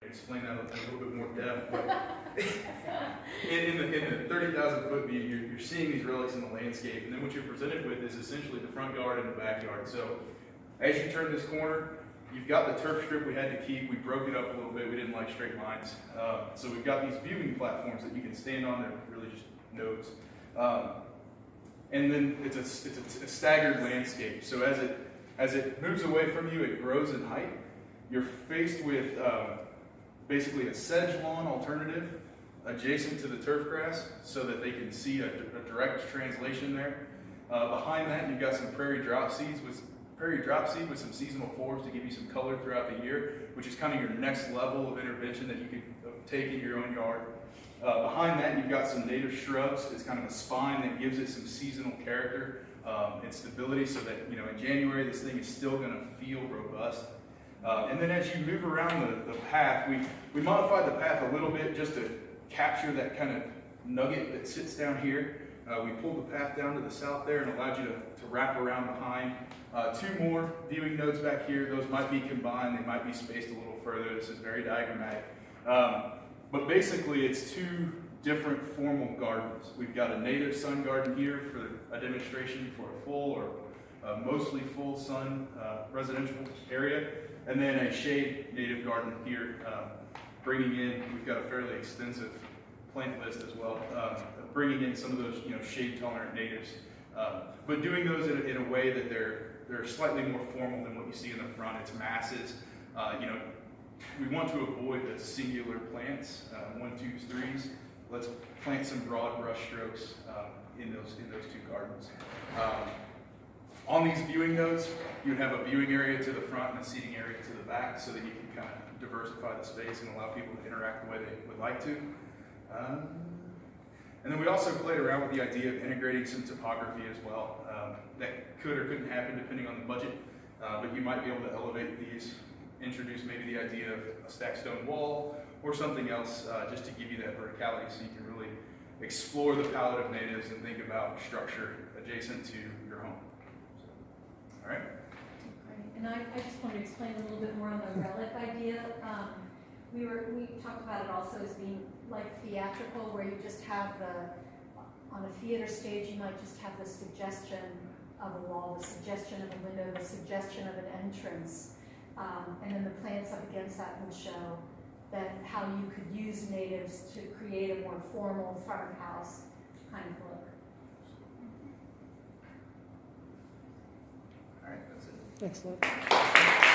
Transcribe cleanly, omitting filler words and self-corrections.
explain that in a little bit more depth. But in the 30,000 foot view, you're seeing these relics in the landscape, and then what you're presented with is essentially the front yard and the backyard. So as you turn this corner, you've got the turf strip we had to keep. We broke it up a little bit. We didn't like straight lines. So we've got these viewing platforms that you can stand on. They're really just nodes. And then it's a staggered landscape. So as it moves away from you, it grows in height. You're faced with basically a sedge lawn alternative adjacent to the turf grass so that they can see a direct translation there. Behind that, you've got some prairie drop seed with some seasonal forbs to give you some color throughout the year, which is kind of your next level of intervention that you could take in your own yard. Behind that, you've got some native shrubs. It's kind of a spine that gives it some seasonal character and stability so that, you know, in January, this thing is still going to feel robust. And then as you move around the path, we modified the path a little bit just to capture that kind of nugget that sits down here. We pulled the path down to the south there and allowed you to wrap around behind. Two more viewing nodes back here. Those might be combined. They might be spaced a little further. This is very diagrammatic. But basically, it's two different formal gardens. We've got a native sun garden here for a demonstration for a full or mostly full sun residential area, and then a shade native garden here, bringing in, we've got a fairly extensive plant list as well, bringing in some of those, you know, shade tolerant natives, but doing those in a way that they're slightly more formal than what you see in the front. It's masses, you know. We want to avoid the singular plants, 1, 2s, 3s. Let's plant some broad brush strokes in those two gardens. On these viewing nodes, you have a viewing area to the front and a seating area to the back so that you can kind of diversify the space and allow people to interact the way they would like to. And then we also played around with the idea of integrating some topography as well. That could or couldn't happen depending on the budget, but you might be able to elevate these, introduce maybe the idea of a stacked stone wall or something else just to give you that verticality so you can really explore the palette of natives and think about structure adjacent to your home. So, all right. Great. And I just want to explain a little bit more on the relic idea. We talked about it also as being like theatrical, where you just have on a theater stage, you might just have the suggestion of a wall, the suggestion of a window, the suggestion of an entrance. And then the plants up against that would show that how you could use natives to create a more formal farmhouse kind of look. All right, that's it. Excellent.